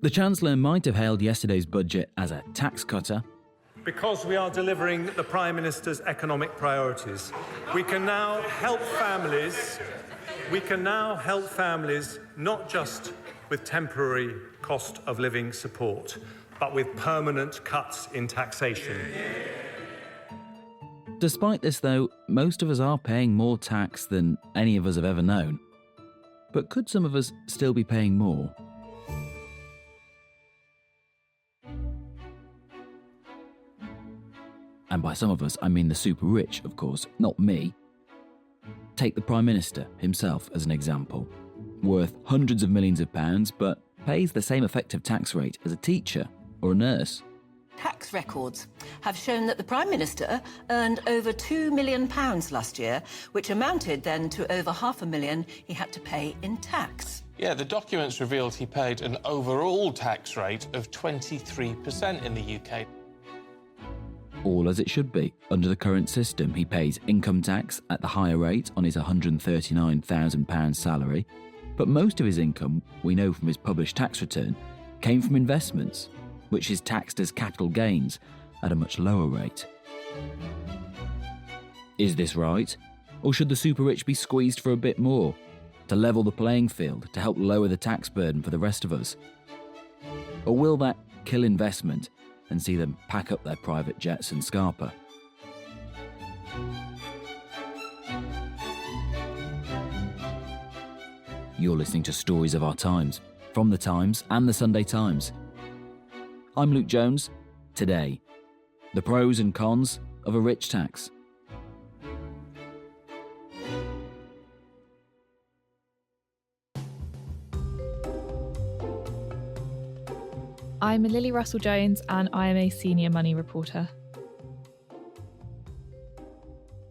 The Chancellor might have hailed yesterday's budget as a tax cutter. Because we are delivering the Prime Minister's economic priorities, we can now help families not just with temporary cost of living support, but with permanent cuts in taxation. Despite this, though, most of us are paying more tax than any of us have ever known. But could some of us still be paying more? And by some of us, I mean the super rich, of course, not me. Take the Prime Minister himself as an example. Worth hundreds of millions of pounds, but pays the same effective tax rate as a teacher or a nurse. Tax records have shown that the Prime Minister earned over £2 million last year, which amounted then to over £500,000 he had to pay in tax. Yeah, the documents revealed he paid an overall tax rate of 23% in the UK. All as it should be. Under the current system, he pays income tax at the higher rate on his £139,000 salary, but most of his income, we know from his published tax return, came from investments, which is taxed as capital gains at a much lower rate. Is this right? Or should the super rich be squeezed for a bit more, to level the playing field, to help lower the tax burden for the rest of us? Or will that kill investment and see them pack up their private jets and Scarpa? You're listening to Stories of Our Times, from The Times and The Sunday Times. I'm Luke Jones. Today, the pros and cons of a rich tax. I'm Lily Russell-Jones and I am a senior money reporter.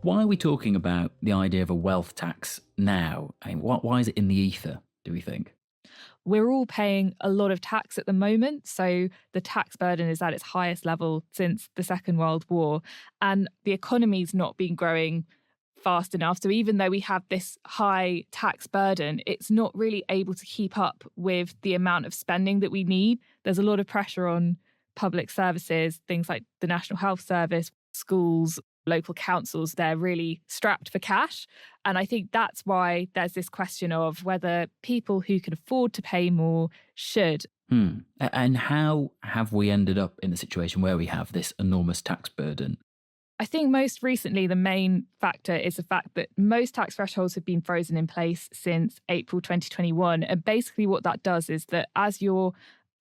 Why are we talking about the idea of a wealth tax now? I mean, why is it in the ether, do we think? We're all paying a lot of tax at the moment, so the tax burden is at its highest level since the Second World War, and the economy's not been growing fast enough. So even though we have this high tax burden, it's not really able to keep up with the amount of spending that we need. There's a lot of pressure on public services, things like the National Health Service, schools, local councils. They're really strapped for cash. And I think that's why there's this question of whether people who can afford to pay more should. And how have we ended up in the situation where we have this enormous tax burden? I think most recently, the main factor is the fact that most tax thresholds have been frozen in place since April 2021. And basically what that does is that as your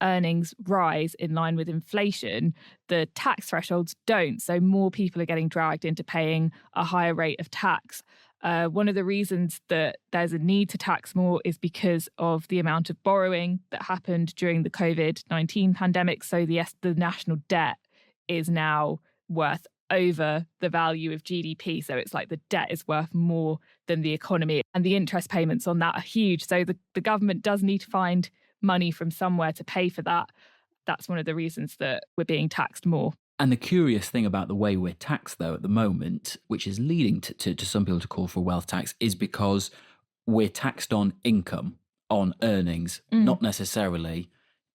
earnings rise in line with inflation, the tax thresholds don't. So more people are getting dragged into paying a higher rate of tax. One of the reasons that there's a need to tax more is because of the amount of borrowing that happened during the COVID-19 pandemic. So the national debt is now worth over the value of GDP. So it's like the debt is worth more than the economy. And the interest payments on that are huge. So the government does need to find money from somewhere to pay for that. That's one of the reasons that we're being taxed more. And the curious thing about the way we're taxed, though, at the moment, which is leading to some people to call for a wealth tax, is because we're taxed on income, on earnings, not necessarily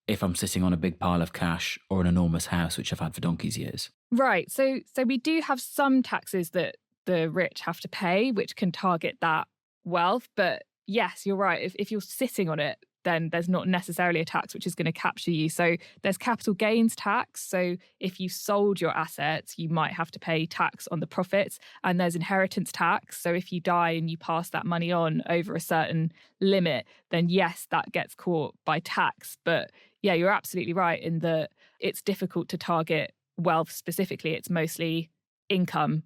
if I'm sitting on a big pile of cash or an enormous house, which I've had for donkey's years. Right. So we do have some taxes that the rich have to pay, which can target that wealth. But yes, you're right. If you're sitting on it, then there's not necessarily a tax which is going to capture you. So there's capital gains tax. So if you sold your assets, you might have to pay tax on the profits. And there's inheritance tax. So if you die and you pass that money on over a certain limit, then yes, that gets caught by tax. But yeah, you're absolutely right in that it's difficult to target wealth specifically. It's mostly income.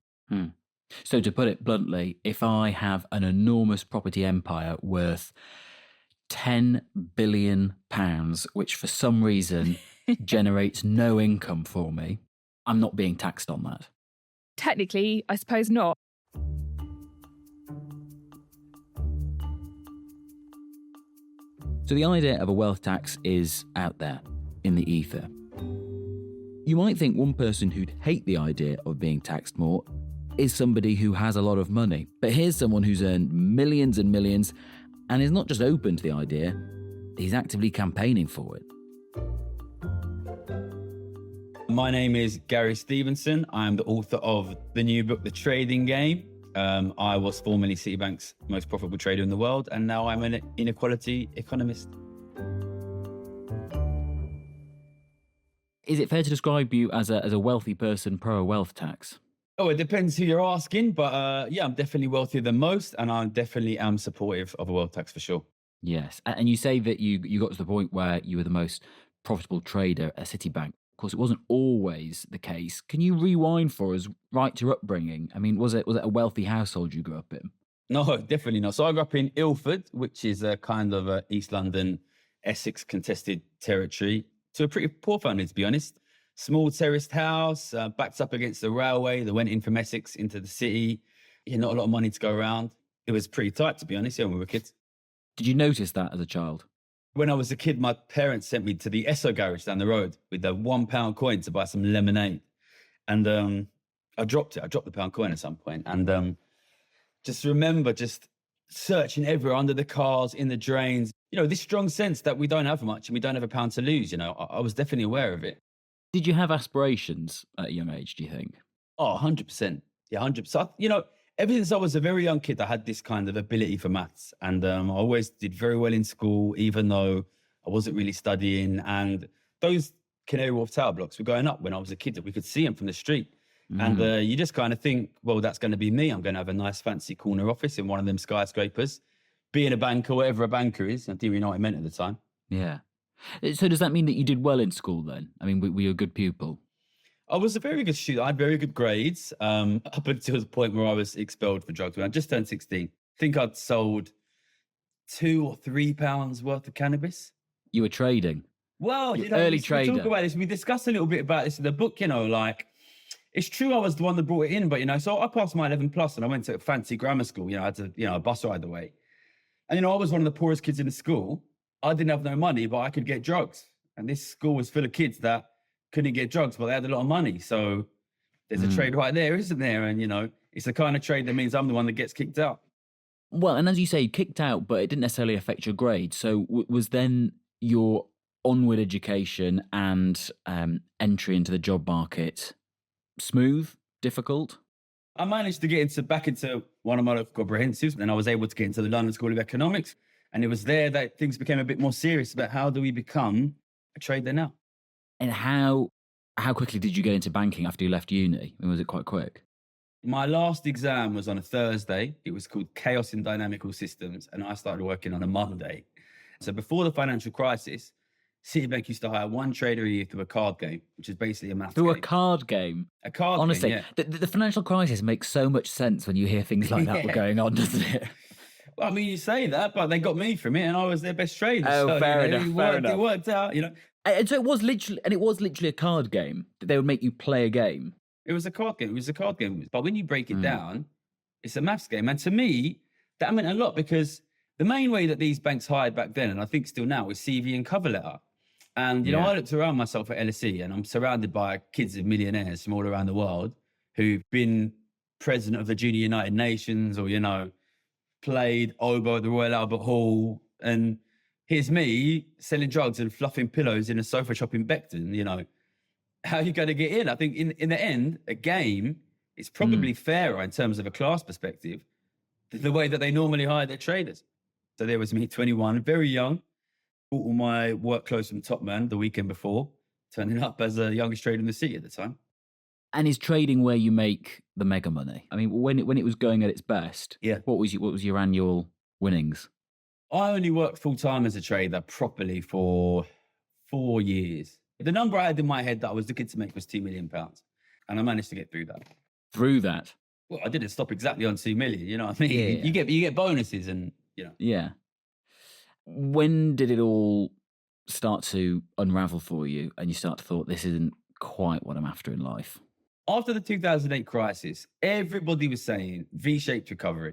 So to put it bluntly, if I have an enormous property empire worth £10 billion, which for some reason generates no income for me, I'm not being taxed on that. Technically, I suppose not. So the idea of a wealth tax is out there in the ether. You might think one person who'd hate the idea of being taxed more is somebody who has a lot of money. But here's someone who's earned millions and millions and is not just open to the idea, he's actively campaigning for it. My name is Gary Stevenson. I'm the author of the new book, The Trading Game. I was formerly Citibank's most profitable trader in the world, and now I'm an inequality economist. Is it fair to describe you as a wealthy person pro a wealth tax? Oh, it depends who you're asking, but yeah, I'm definitely wealthier than most, and I definitely am supportive of a wealth tax for sure. Yes. And you say that you got to the point where you were the most profitable trader at Citibank. Of course, it wasn't always the case. Can you rewind for us right to your upbringing? I mean, was it a wealthy household you grew up in? No, definitely not. So I grew up in Ilford, which is a kind of a East London, Essex contested territory, to a pretty poor family, to be honest. Small terraced house, backed up against the railway that went in from Essex into the city. Yeah, not a lot of money to go around. It was pretty tight, to be honest, when we were kids. Did you notice that as a child? When I was a kid, my parents sent me to the Esso garage down the road with a £1 coin to buy some lemonade. And I dropped it. I dropped the pound coin at some point. And just remember just searching everywhere, under the cars, in the drains. You know, this strong sense that we don't have much and we don't have a pound to lose. You know, I was definitely aware of it. Did you have aspirations at a young age, do you think? Oh, 100%. Yeah, 100%. You know, ever since I was a very young kid, I had this kind of ability for maths. And I always did very well in school, even though I wasn't really studying. And those Canary Wharf tower blocks were going up when I was a kid, that we could see them from the street. And you just kind of think, well, that's going to be me. I'm going to have a nice fancy corner office in one of them skyscrapers, being a banker, whatever a banker is. I didn't really know what it meant at the time. Yeah. So does that mean that you did well in school then? I mean, were you a good pupil? I was a very good student. I had very good grades up until the point where I was expelled for drugs. When I just turned 16, I think I'd sold £2 or £3 worth of cannabis. You were trading? Well, you know, early trader. We talk about this. We discussed a little bit about this in the book, you know, like, it's true I was the one that brought it in, but, you know, so I passed my 11 plus and I went to a fancy grammar school. You know, I had to, a bus ride away. And, I was one of the poorest kids in the school. I didn't have no money, but I could get drugs. And this school was full of kids that couldn't get drugs, but they had a lot of money. So there's a trade right there, isn't there? And, it's the kind of trade that means I'm the one that gets kicked out. Well, and as you say, kicked out, but it didn't necessarily affect your grade. So was then your onward education and entry into the job market smooth, difficult? I managed to get back into one of my local comprehensives, and I was able to get into the London School of Economics. And it was there that things became a bit more serious about how do we become a trader now. And how quickly did you get into banking after you left uni? And was it quite quick? My last exam was on a Thursday. It was called Chaos in Dynamical Systems, and I started working on a Monday. So before the financial crisis, Citibank used to hire one trader a year through a card game, which is basically a maths game. Through a card game? A card Honestly, game, yeah. The financial crisis makes so much sense when you hear things like that were going on, doesn't it? Well, I mean, you say that, but they got me from it, and I was their best trader. Oh, so, fair enough. It worked out, And so it was literally a card game that they would make you play a game. It was a card game. But when you break it down, it's a maths game. And to me, that meant a lot, because the main way that these banks hired back then, and I think still now, is CV and cover letter. And, I looked around myself at LSE, and I'm surrounded by kids of millionaires from all around the world who've been president of the Junior United Nations or, played oboe at the Royal Albert Hall. And here's me selling drugs and fluffing pillows in a sofa shop in Beckton. How are you going to get in? I think in the end, a game is probably fairer in terms of a class perspective, the way that they normally hire their traders. So there was me, 21, very young, bought all my work clothes from Top Man the weekend before, turning up as the youngest trader in the city at the time. And is trading where you make the mega money? I mean, when it was going at its best, yeah. What was your annual winnings? I only worked full-time as a trader properly for 4 years. The number I had in my head that I was looking to make was £2 million. And I managed to get through that. Through that? Well, I didn't stop exactly on 2 million, you know what I mean? Yeah. You get bonuses and, Yeah. When did it all start to unravel for you and you start to thought, this isn't quite what I'm after in life? After the 2008 crisis, everybody was saying V-shaped recovery.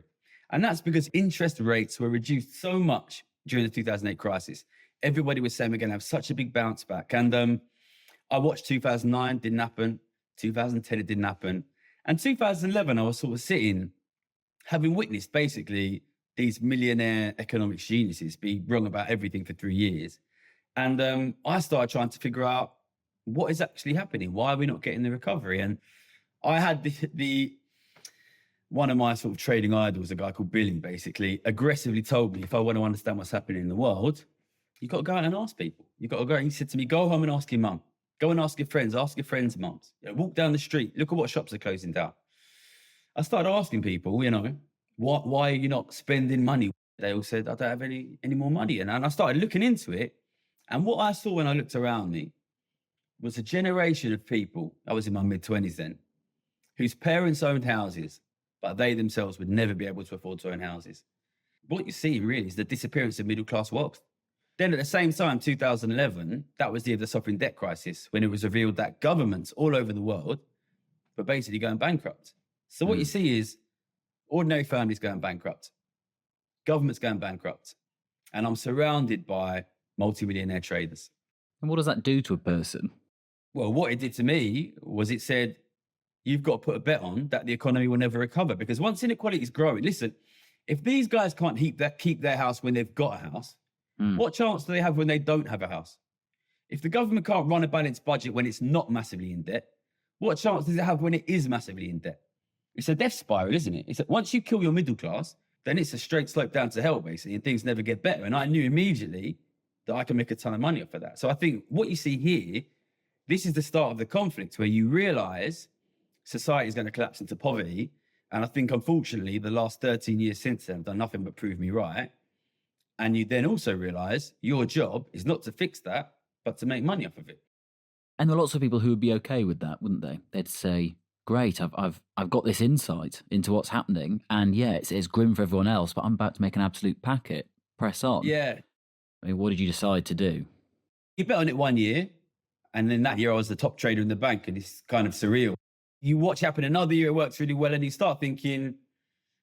And that's because interest rates were reduced so much during the 2008 crisis. Everybody was saying we're going to have such a big bounce back. And I watched 2009, didn't happen. 2010, it didn't happen. And 2011, I was sort of sitting, having witnessed basically these millionaire economics geniuses be wrong about everything for 3 years. And I started trying to figure out what is actually happening? Why are we not getting the recovery? And I had the one of my sort of trading idols, a guy called Billy, basically aggressively told me if I want to understand what's happening in the world, you've got to go out and ask people. You've got to go. He said to me, go home and ask your mum. Go and ask your friends' mums. Walk down the street. Look at what shops are closing down. I started asking people, why are you not spending money? They all said, I don't have any more money. And I started looking into it. And what I saw when I looked around me was a generation of people, I was in my mid-20s then, whose parents owned houses, but they themselves would never be able to afford to own houses. What you see really is the disappearance of middle-class wealth. Then at the same time, 2011, that was the year of the sovereign debt crisis, when it was revealed that governments all over the world were basically going bankrupt. So what you see is ordinary families going bankrupt, governments going bankrupt, and I'm surrounded by multi-millionaire traders. And what does that do to a person? Well, what it did to me was it said, you've got to put a bet on that the economy will never recover, because once inequality is growing, listen, if these guys can't keep their house when they've got a house, what chance do they have when they don't have a house? If the government can't run a balanced budget when it's not massively in debt, what chance does it have when it is massively in debt? It's a death spiral, isn't it? It's that once you kill your middle class, then it's a straight slope down to hell, basically, and things never get better. And I knew immediately that I can make a ton of money off of that. So I think what you see here, this is the start of the conflict where you realize society is going to collapse into poverty. And I think, unfortunately, the last 13 years since then have done nothing but prove me right. And you then also realize your job is not to fix that, but to make money off of it. And there are lots of people who would be okay with that, wouldn't they? They'd say, great, I've got this insight into what's happening. And yeah, it's grim for everyone else, but I'm about to make an absolute packet. Press on. Yeah. I mean, what did you decide to do? You bet on it 1 year. And then that year I was the top trader in the bank, and it's kind of surreal. You watch happen another year, it works really well, and you start thinking,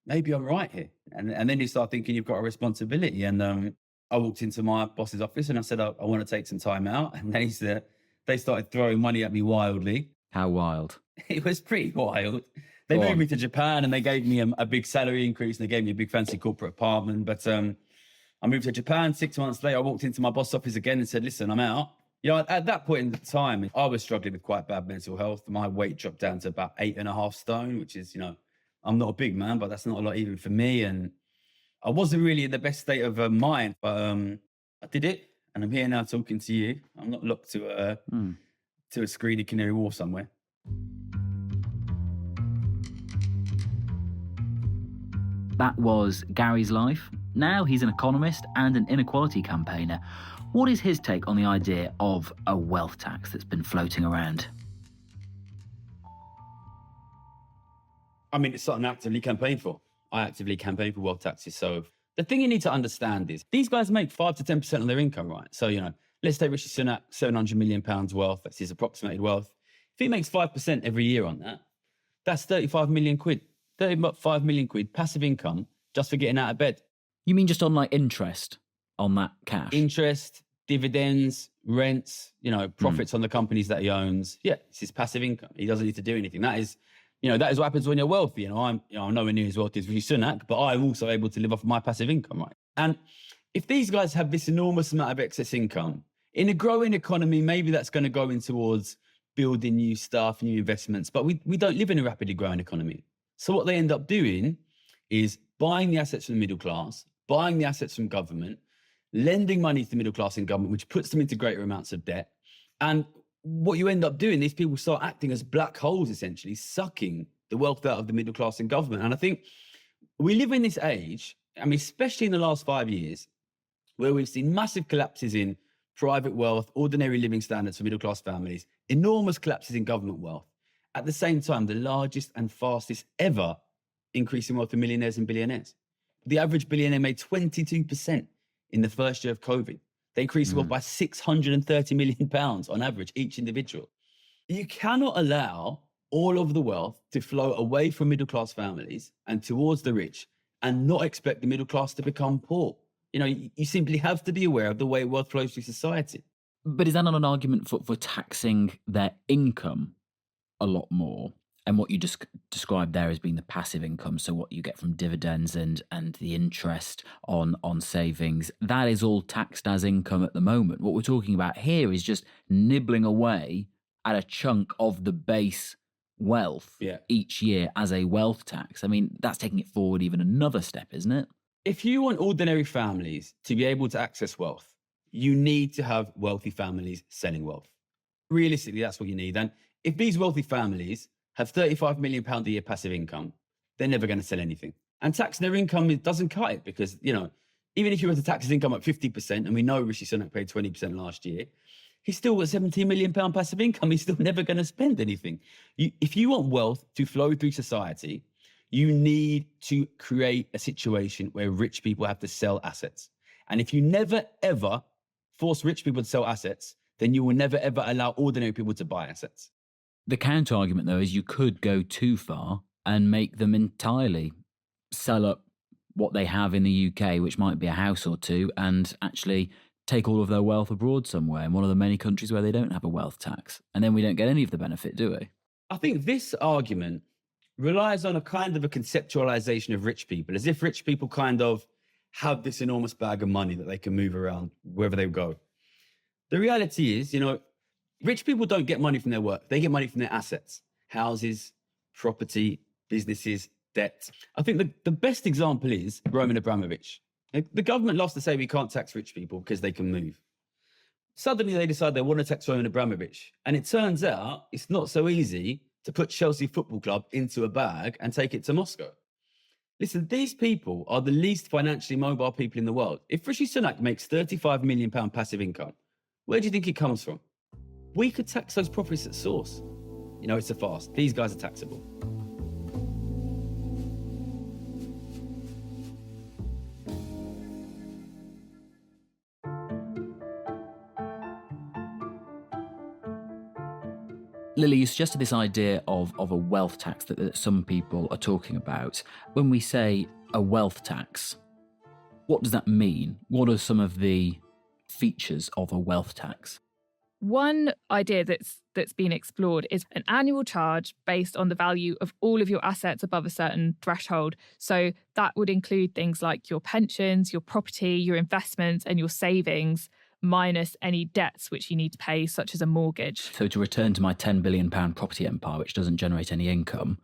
maybe I'm right here. And then you start thinking you've got a responsibility. And I walked into my boss's office and I said, I want to take some time out. And they started throwing money at me wildly. How wild? It was pretty wild. They moved me to Japan and they gave me a big salary increase and they gave me a big fancy corporate apartment. But I moved to Japan 6 months later. I walked into my boss's office again and said, listen, I'm out. At that point in time, I was struggling with quite bad mental health. My weight dropped down to about 8.5 stone, which is, I'm not a big man, but that's not a lot even for me. And I wasn't really in the best state of mind, but I did it. And I'm here now talking to you. I'm not locked to a screeny Canary Wharf somewhere. That was Gary's life. Now he's an economist and an inequality campaigner. What is his take on the idea of a wealth tax that's been floating around? I mean, it's something I actively campaign for. I actively campaign for wealth taxes. So the thing you need to understand is these guys make 5 to 10% of their income, right? So, let's take Rishi Sunak, £700 million wealth. That's his approximated wealth. If he makes 5% every year on that, that's 35 million quid. 35 million quid passive income just for getting out of bed. You mean just on interest on that cash? Interest, dividends, rents, profits on the companies that he owns. Yeah, it's his passive income. He doesn't need to do anything. That is what happens when you're wealthy. I'm nowhere near as wealthy as Rishi Sunak, but I'm also able to live off my passive income, right? And if these guys have this enormous amount of excess income, in a growing economy, maybe that's going to go in towards building new stuff, new investments, but we don't live in a rapidly growing economy. So what they end up doing is buying the assets from the middle class, buying the assets from government, lending money to the middle class and government, which puts them into greater amounts of debt. And what you end up doing, these people start acting as black holes, essentially, sucking the wealth out of the middle class and government. And I think we live in this age, especially in the last 5 years, where we've seen massive collapses in private wealth, ordinary living standards for middle class families, enormous collapses in government wealth. At the same time, the largest and fastest ever increase in wealth for millionaires and billionaires. The average billionaire made 22% in the first year of COVID. They increased wealth by £630 million on average, each individual. You cannot allow all of the wealth to flow away from middle class families and towards the rich and not expect the middle class to become poor. You simply have to be aware of the way wealth flows through society. But is that not an argument for taxing their income a lot more? And what you just described there as being the passive income, so what you get from dividends and the interest on savings, that is all taxed as income at the moment. What we're talking about here is just nibbling away at a chunk of the base wealth each year as a wealth tax. I mean, that's taking it forward even another step, isn't it? If you want ordinary families to be able to access wealth, you need to have wealthy families selling wealth. Realistically, that's what you need. And if these wealthy families have £35 million a year passive income, they're never going to sell anything. And taxing their income, it doesn't cut it because, even if you were to tax his income at 50%, and we know Rishi Sunak paid 20% last year, he's still got £17 million passive income. He's still never going to spend anything. If you want wealth to flow through society, you need to create a situation where rich people have to sell assets. And if you never, ever force rich people to sell assets, then you will never, ever allow ordinary people to buy assets. The counter argument, though, is you could go too far and make them entirely sell up what they have in the UK, which might be a house or two, and actually take all of their wealth abroad somewhere in one of the many countries where they don't have a wealth tax. And then we don't get any of the benefit, do we? I think this argument relies on a kind of a conceptualization of rich people, as if rich people kind of have this enormous bag of money that they can move around wherever they go. The reality is, rich people don't get money from their work. They get money from their assets, houses, property, businesses, debt. I think the best example is Roman Abramovich. The government loves to say we can't tax rich people because they can move. Suddenly they decide they want to tax Roman Abramovich. And it turns out it's not so easy to put Chelsea Football Club into a bag and take it to Moscow. Listen, these people are the least financially mobile people in the world. If Rishi Sunak makes £35 million passive income, where do you think it comes from? We could tax those profits at source. It's a farce. These guys are taxable. Lily, you suggested this idea of a wealth tax that some people are talking about. When we say a wealth tax, what does that mean? What are some of the features of a wealth tax? One idea that's been explored is an annual charge based on the value of all of your assets above a certain threshold. So that would include things like your pensions, your property, your investments, and your savings, minus any debts which you need to pay, such as a mortgage. So to return to my £10 billion property empire, which doesn't generate any income,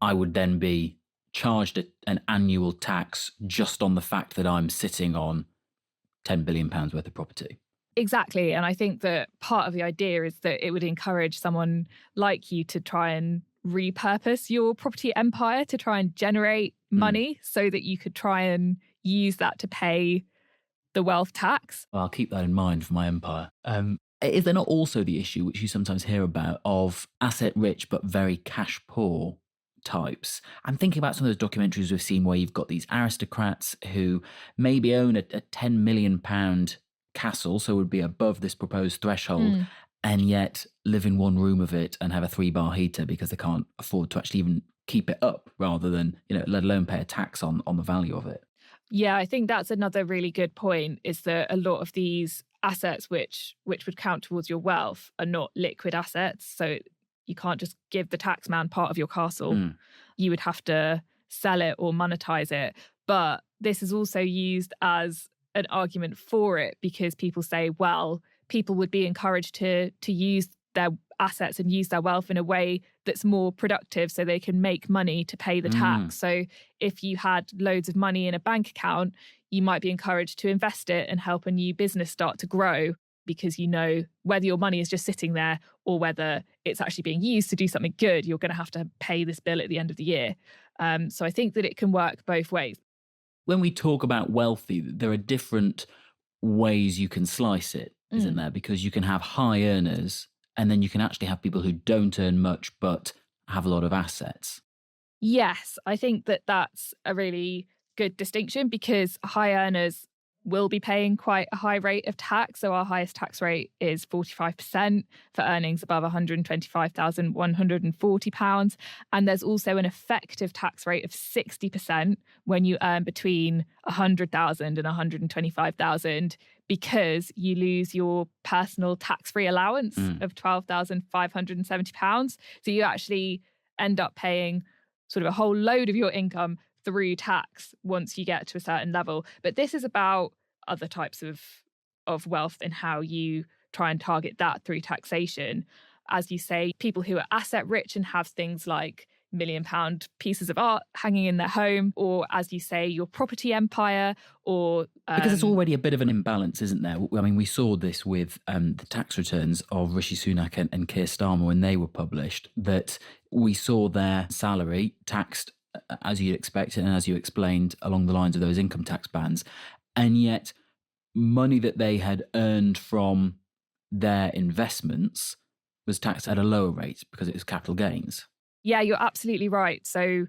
I would then be charged an annual tax just on the fact that I'm sitting on £10 billion worth of property. Exactly. And I think that part of the idea is that it would encourage someone like you to try and repurpose your property empire to try and generate money so that you could try and use that to pay the wealth tax. Well, I'll keep that in mind for my empire. Is there not also the issue, which you sometimes hear about, of asset rich but very cash poor types? I'm thinking about some of those documentaries we've seen where you've got these aristocrats who maybe own a £10 million castle, so would be above this proposed threshold, and yet live in one room of it and have a 3-bar heater because they can't afford to actually even keep it up, rather than, let alone pay a tax on the value of it. Yeah, I think that's another really good point, is that a lot of these assets which would count towards your wealth are not liquid assets. So you can't just give the tax man part of your castle. You would have to sell it or monetize it. But this is also used as an argument for it, because people say, well, people would be encouraged to use their assets and use their wealth in a way that's more productive so they can make money to pay the tax. So if you had loads of money in a bank account, you might be encouraged to invest it and help a new business start to grow, because whether your money is just sitting there or whether it's actually being used to do something good, you're going to have to pay this bill at the end of the year. So I think that it can work both ways. When we talk about wealthy, there are different ways you can slice it, isn't there? Because you can have high earners, and then you can actually have people who don't earn much but have a lot of assets. Yes, I think that that's a really good distinction, because high earners will be paying quite a high rate of tax. So our highest tax rate is 45% for earnings above £125,140. And there's also an effective tax rate of 60% when you earn between £100,000 and £125,000, because you lose your personal tax-free allowance of £12,570. So you actually end up paying sort of a whole load of your income through tax once you get to a certain level. But this is about other types of wealth and how you try and target that through taxation. As you say, people who are asset rich and have things like £1 million pieces of art hanging in their home, or as you say, your property empire, or because there's already a bit of an imbalance, isn't there? I mean, we saw this with the tax returns of Rishi Sunak and Keir Starmer when they were published, that we saw their salary taxed as you'd expect and as you explained along the lines of those income tax bands, and yet money that they had earned from their investments was taxed at a lower rate because it was capital gains. Yeah, you're absolutely right. So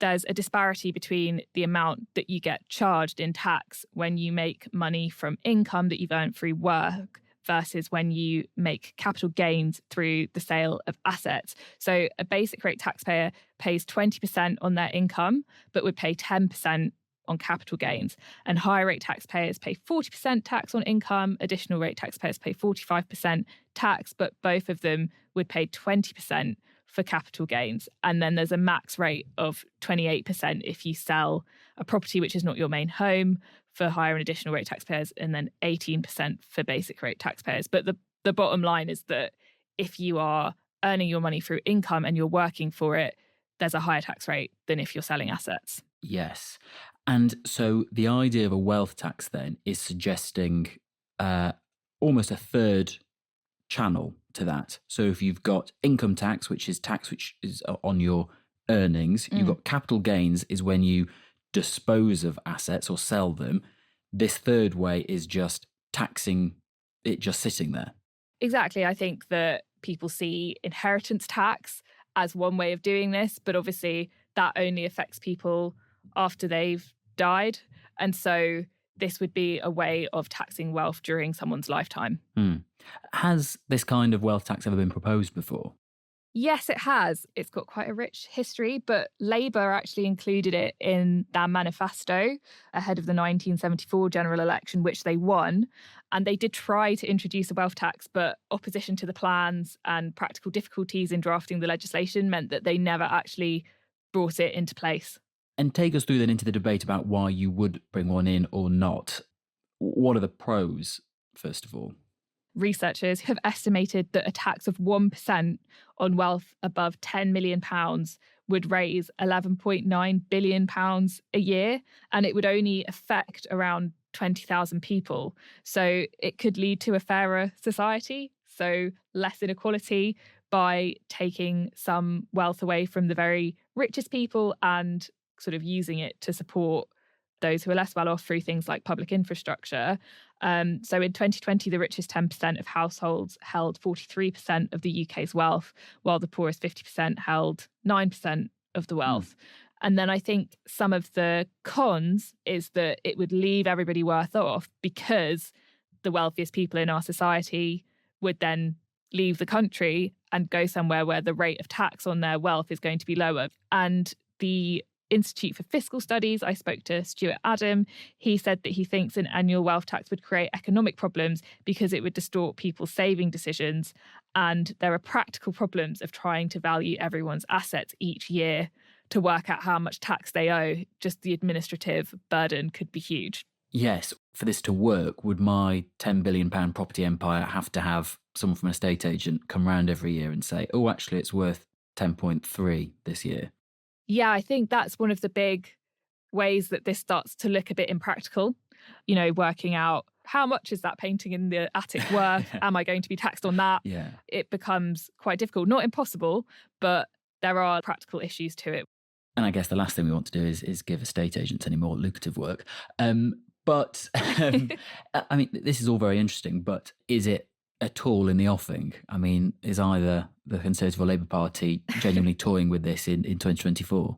there's a disparity between the amount that you get charged in tax when you make money from income that you've earned through work versus when you make capital gains through the sale of assets. So a basic rate taxpayer pays 20% on their income, but would pay 10% on capital gains. And higher rate taxpayers pay 40% tax on income, additional rate taxpayers pay 45% tax, but both of them would pay 20% for capital gains. And then there's a max rate of 28% if you sell a property which is not your main home for higher and additional rate taxpayers, and then 18% for basic rate taxpayers. But the bottom line is that if you are earning your money through income and you're working for it, there's a higher tax rate than if you're selling assets. Yes. And so the idea of a wealth tax then is suggesting almost a third channel to that. So if you've got income tax, which is on your earnings, you've got capital gains is when you dispose of assets or sell them. This third way is just taxing it just sitting there. Exactly. I think that people see inheritance tax as one way of doing this, but obviously that only affects people after they've died. And so this would be a way of taxing wealth during someone's lifetime. Has this kind of wealth tax ever been proposed before? Yes, it has. It's got quite a rich history, but Labour actually included it in their manifesto ahead of the 1974 general election, which they won. And they did try to introduce a wealth tax, but opposition to the plans and practical difficulties in drafting the legislation meant that they never actually brought it into place. And take us through then into the debate about why you would bring one in or not. What are the pros, first of all? Researchers have estimated that a tax of 1% on wealth above £10 million would raise £11.9 billion a year, and it would only affect around 20,000 people. So it could lead to a fairer society, so less inequality, by taking some wealth away from the very richest people and sort of using it to support those who are less well off through things like public infrastructure. So in 2020, the richest 10% of households held 43% of the UK's wealth, while the poorest 50% held 9% of the wealth. And then I think some of the cons is that it would leave everybody worse off because the wealthiest people in our society would then leave the country and go somewhere where the rate of tax on their wealth is going to be lower. And the Institute for Fiscal Studies, I spoke to Stuart Adam. He said that he thinks an annual wealth tax would create economic problems because it would distort people's saving decisions. And there are practical problems of trying to value everyone's assets each year to work out how much tax they owe. Just the administrative burden could be huge. Yes. For this to work, would my £10 billion property empire have to have someone from an estate agent come round every year and say, oh, actually, it's worth 10.3 this year? Yeah, I think that's one of the big ways that this starts to look a bit impractical. You know, working out how much is that painting in the attic worth? Am I going to be taxed on that? Yeah. It becomes quite difficult. Not impossible, but there are practical issues to it. And I guess the last thing we want to do is give estate agents any more lucrative work. But I mean, this is all very interesting, but is it at all in the offing? I mean, is either the Conservative or Labour Party genuinely toying with this in 2024?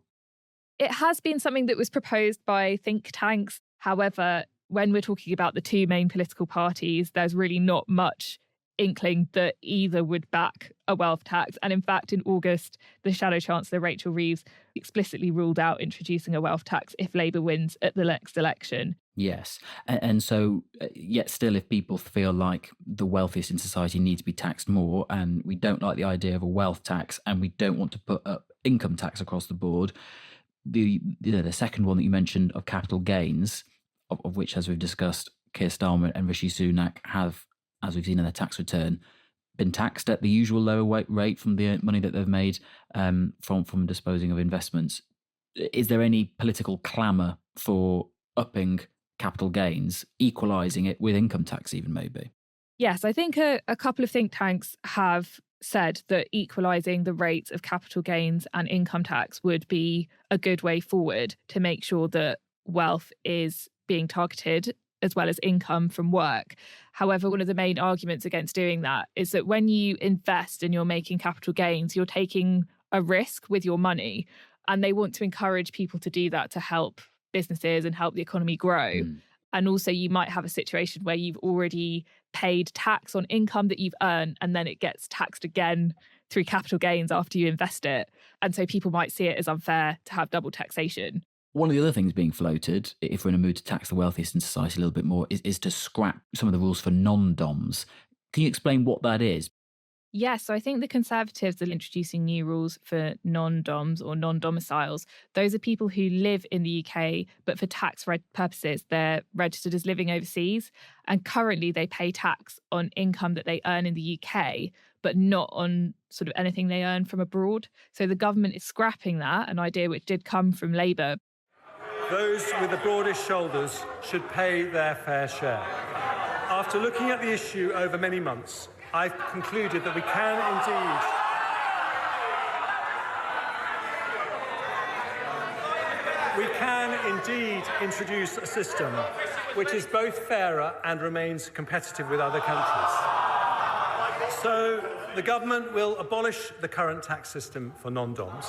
It has been something that was proposed by think tanks. However, when we're talking about the two main political parties, there's really not much inkling that either would back a wealth tax. And in fact, in August, the Shadow Chancellor, Rachel Reeves, explicitly ruled out introducing a wealth tax if Labour wins at the next election. Yes. And so, yet still, if people feel like the wealthiest in society need to be taxed more, and we don't like the idea of a wealth tax, and we don't want to put up income tax across the board. The second one that you mentioned of capital gains, of which, as we've discussed, Keir Starmer and Rishi Sunak have, as we've seen in their tax return, been taxed at the usual lower rate from the money that they've made from disposing of investments. Is there any political clamour for upping capital gains, equalising it with income tax even maybe? Yes, I think a couple of think tanks have said that equalising the rates of capital gains and income tax would be a good way forward to make sure that wealth is being targeted as well as income from work. However, one of the main arguments against doing that is that when you invest and you're making capital gains, you're taking a risk with your money, and they want to encourage people to do that to help businesses and help the economy grow. And also you might have a situation where you've already paid tax on income that you've earned, and then it gets taxed again through capital gains after you invest it. And so people might see it as unfair to have double taxation. One of the other things being floated, if we're in a mood to tax the wealthiest in society a little bit more, is to scrap some of the rules for non-doms. Can you explain what that is? Yes, so I think the Conservatives are introducing new rules for non-doms or non-domiciles. Those are people who live in the UK, but for tax purposes, they're registered as living overseas. And currently they pay tax on income that they earn in the UK, but not on sort of anything they earn from abroad. So the government is scrapping that, an idea which did come from Labour. Those with the broadest shoulders should pay their fair share. After looking at the issue over many months, I've concluded that we can indeed introduce a system which is both fairer and remains competitive with other countries. So the government will abolish the current tax system for non-doms.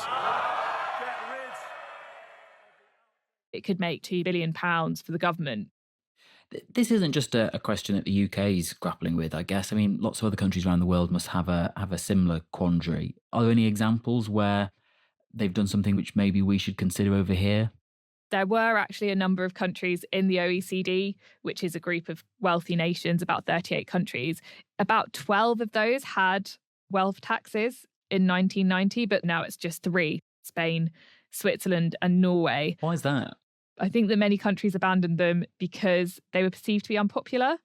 It could make £2 billion for the government. This isn't just a question that the UK is grappling with, I guess. I mean, lots of other countries around the world must have a similar quandary. Are there any examples where they've done something which maybe we should consider over here? There were actually a number of countries in the OECD, which is a group of wealthy nations, about 38 countries. About 12 of those had wealth taxes in 1990, but now it's just 3: Spain, Switzerland and Norway. Why is that? I think that many countries abandoned them because they were perceived to be unpopular.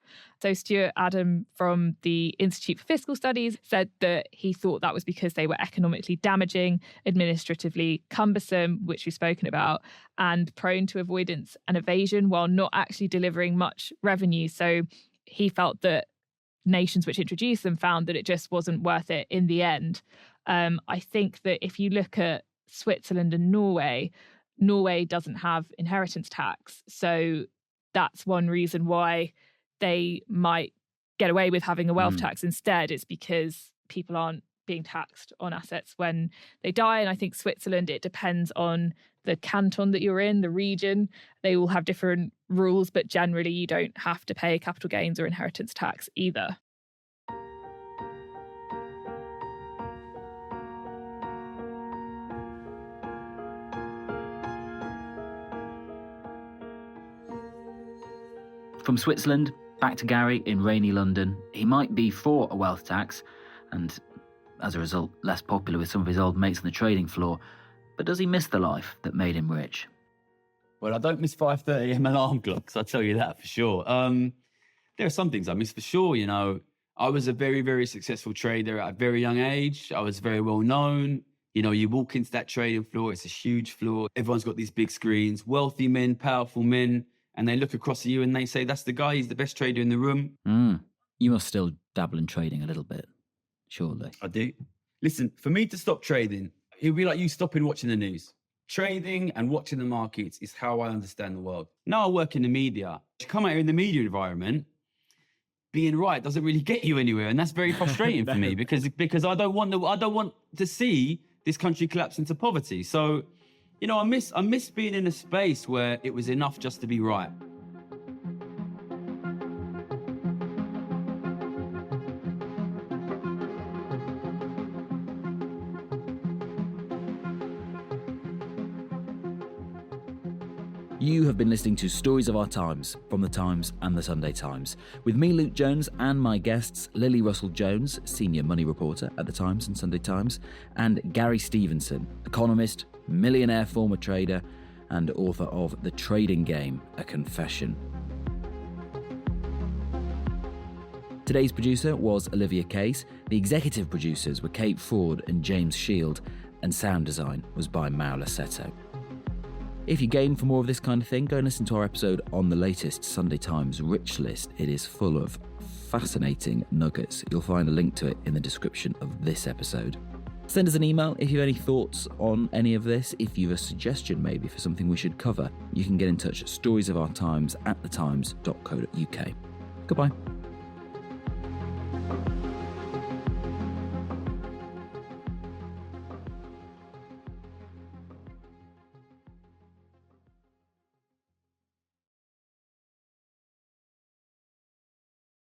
So Stuart Adam from the Institute for Fiscal Studies said that he thought that was because they were economically damaging, administratively cumbersome, which we've spoken about, and prone to avoidance and evasion while not actually delivering much revenue. So he felt that nations which introduced them found that it just wasn't worth it in the end. I think that if you look at Switzerland and Norway doesn't have inheritance tax. So that's one reason why they might get away with having a wealth tax instead. It's because people aren't being taxed on assets when they die. And I think Switzerland, it depends on the canton that you're in, the region. They all have different rules, but generally you don't have to pay capital gains or inheritance tax either. From Switzerland, back to Gary in rainy London. He might be for a wealth tax and, as a result, less popular with some of his old mates on the trading floor. But does he miss the life that made him rich? Well, I don't miss 5:30 AM alarm clocks, I'll tell you that for sure. There are some things I miss for sure, you know. I was a very, very successful trader at a very young age. I was very well known. You know, you walk into that trading floor, it's a huge floor. Everyone's got these big screens, wealthy men, powerful men. And they look across at you and they say, that's the guy, he's the best trader in the room. You must still dabble in trading a little bit, surely. I do. Listen, for me to stop trading, it would be like you stopping watching the news. Trading and watching the markets is how I understand the world. Now I work in the media. You come out here in the media environment, being right doesn't really get you anywhere. And that's very frustrating for me because I don't want to see this country collapse into poverty. So, you know, I miss being in a space where it was enough just to be right. You have been listening to Stories of Our Times from The Times and The Sunday Times, with me, Luke Jones, and my guests, Lily Russell-Jones, senior money reporter at The Times and Sunday Times, and Gary Stevenson, economist, millionaire former trader, and author of The Trading Game, A Confession. Today's producer was Olivia Case. The executive producers were Kate Ford and James Shield, and sound design was by Mao Lassetto. If you're game for more of this kind of thing, go and listen to our episode on the latest Sunday Times Rich List. It is full of fascinating nuggets. You'll find a link to it in the description of this episode. Send us an email if you have any thoughts on any of this. If you have a suggestion maybe for something we should cover, you can get in touch at storiesofourtimes@thetimes.co.uk. Goodbye.